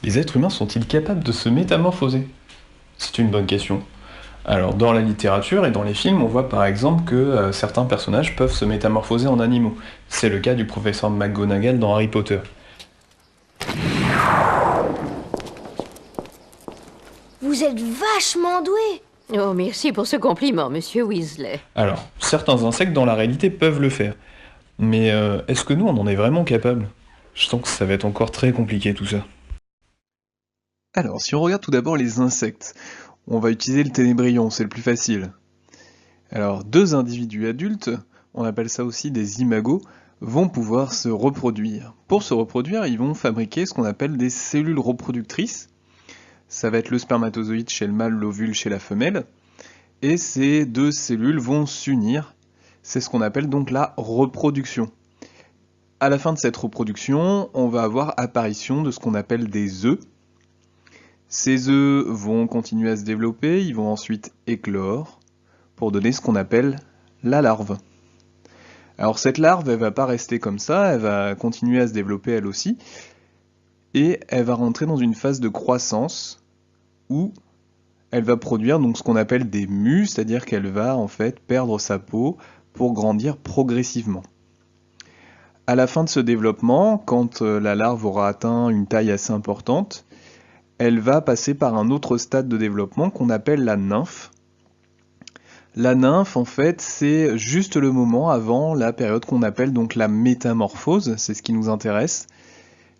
Les êtres humains sont-ils capables de se métamorphoser? C'est une bonne question. Alors, dans la littérature et dans les films, on voit par exemple que certains personnages peuvent se métamorphoser en animaux. C'est le cas du professeur McGonagall dans Harry Potter. Vous êtes vachement doué. Oh, merci pour ce compliment, monsieur Weasley. Alors, certains insectes dans la réalité peuvent le faire. Mais est-ce que nous, on en est vraiment capable? Je sens que ça va être encore très compliqué tout ça. Alors, si on regarde tout d'abord les insectes, on va utiliser le ténébrion, c'est le plus facile. Alors, deux individus adultes, on appelle ça aussi des imagos, vont pouvoir se reproduire. Pour se reproduire, ils vont fabriquer ce qu'on appelle des cellules reproductrices. Ça va être le spermatozoïde chez le mâle, l'ovule chez la femelle. Et ces deux cellules vont s'unir. C'est ce qu'on appelle donc la reproduction. À la fin de cette reproduction, on va avoir apparition de ce qu'on appelle des œufs. Ces œufs vont continuer à se développer, ils vont ensuite éclore pour donner ce qu'on appelle la larve. Alors cette larve, elle va pas rester comme ça, elle va continuer à se développer elle aussi, et elle va rentrer dans une phase de croissance où elle va produire donc ce qu'on appelle des mues, c'est-à-dire qu'elle va en fait perdre sa peau pour grandir progressivement. À la fin de ce développement, quand la larve aura atteint une taille assez importante, elle va passer par un autre stade de développement qu'on appelle la nymphe. La nymphe, en fait, c'est juste le moment avant la période qu'on appelle donc la métamorphose, c'est ce qui nous intéresse.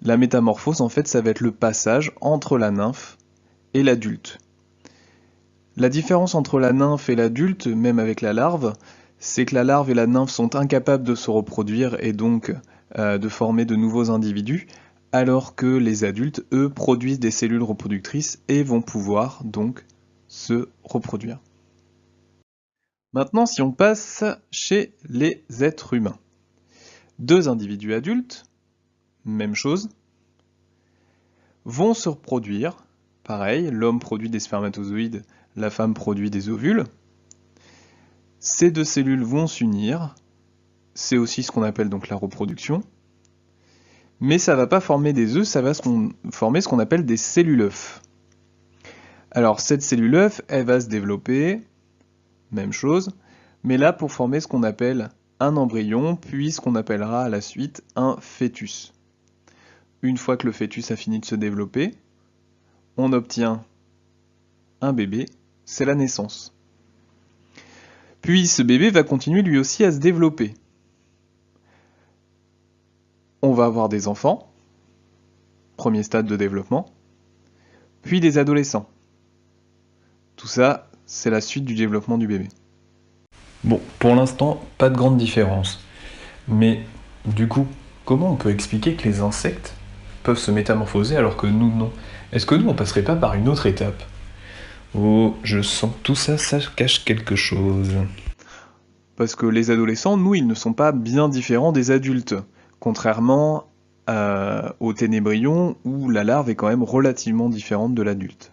La métamorphose, en fait, ça va être le passage entre la nymphe et l'adulte. La différence entre la nymphe et l'adulte, même avec la larve, c'est que la larve et la nymphe sont incapables de se reproduire et donc de former de nouveaux individus, alors que les adultes, eux, produisent des cellules reproductrices et vont pouvoir donc se reproduire. Maintenant, si on passe chez les êtres humains. Deux individus adultes, même chose, vont se reproduire. Pareil, l'homme produit des spermatozoïdes, la femme produit des ovules. Ces deux cellules vont s'unir. C'est aussi ce qu'on appelle donc la reproduction. Mais ça ne va pas former des œufs, ça va former ce qu'on appelle des cellules œufs. Alors cette cellule œuf, elle va se développer, même chose, mais là pour former ce qu'on appelle un embryon, puis ce qu'on appellera à la suite un fœtus. Une fois que le fœtus a fini de se développer, on obtient un bébé, c'est la naissance. Puis ce bébé va continuer lui aussi à se développer. On va avoir des enfants, premier stade de développement, puis des adolescents. Tout ça, c'est la suite du développement du bébé. Bon, pour l'instant, pas de grande différence. Mais du coup, comment on peut expliquer que les insectes peuvent se métamorphoser alors que nous non? Est-ce que nous on passerait pas par une autre étape? Oh, je sens que tout ça, ça cache quelque chose. Parce que les adolescents, nous, ils ne sont pas bien différents des adultes, contrairement au ténébrion où la larve est quand même relativement différente de l'adulte.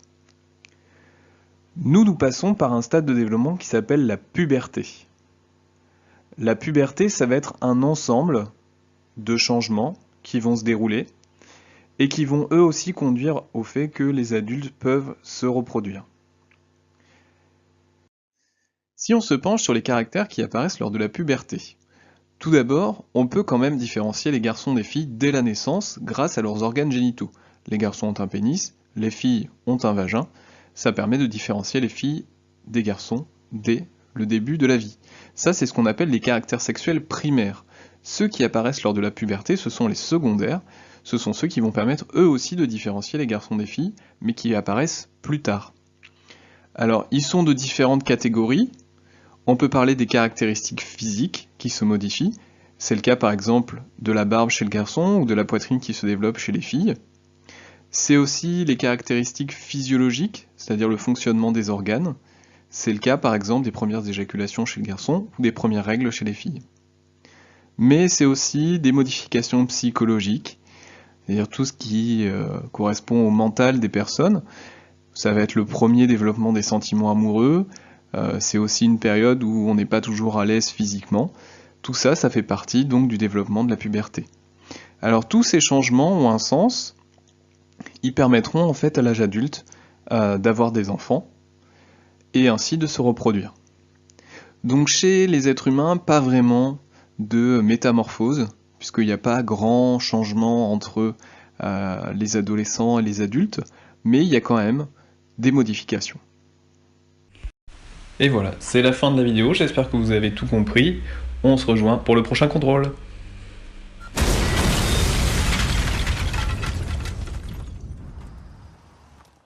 Nous passons par un stade de développement qui s'appelle la puberté. La puberté, ça va être un ensemble de changements qui vont se dérouler et qui vont eux aussi conduire au fait que les adultes peuvent se reproduire. Si on se penche sur les caractères qui apparaissent lors de la puberté, tout d'abord, on peut quand même différencier les garçons des filles dès la naissance grâce à leurs organes génitaux. Les garçons ont un pénis, les filles ont un vagin. Ça permet de différencier les filles des garçons dès le début de la vie. Ça, c'est ce qu'on appelle les caractères sexuels primaires. Ceux qui apparaissent lors de la puberté, ce sont les secondaires. Ce sont ceux qui vont permettre eux aussi de différencier les garçons des filles, mais qui apparaissent plus tard. Alors, ils sont de différentes catégories. On peut parler des caractéristiques physiques qui se modifient. C'est le cas par exemple de la barbe chez le garçon ou de la poitrine qui se développe chez les filles. C'est aussi les caractéristiques physiologiques, c'est-à-dire le fonctionnement des organes. C'est le cas par exemple des premières éjaculations chez le garçon ou des premières règles chez les filles. Mais c'est aussi des modifications psychologiques, c'est-à-dire tout ce qui correspond au mental des personnes. Ça va être le premier développement des sentiments amoureux, c'est aussi une période où on n'est pas toujours à l'aise physiquement. Tout ça, ça fait partie donc du développement de la puberté. Alors tous ces changements ont un sens. ils permettront en fait à l'âge adulte d'avoir des enfants et ainsi de se reproduire. Donc chez les êtres humains, pas vraiment de métamorphose, puisqu'il n'y a pas grand changement entre les adolescents et les adultes, mais il y a quand même des modifications. Et voilà, c'est la fin de la vidéo, j'espère que vous avez tout compris. On se rejoint pour le prochain contrôle.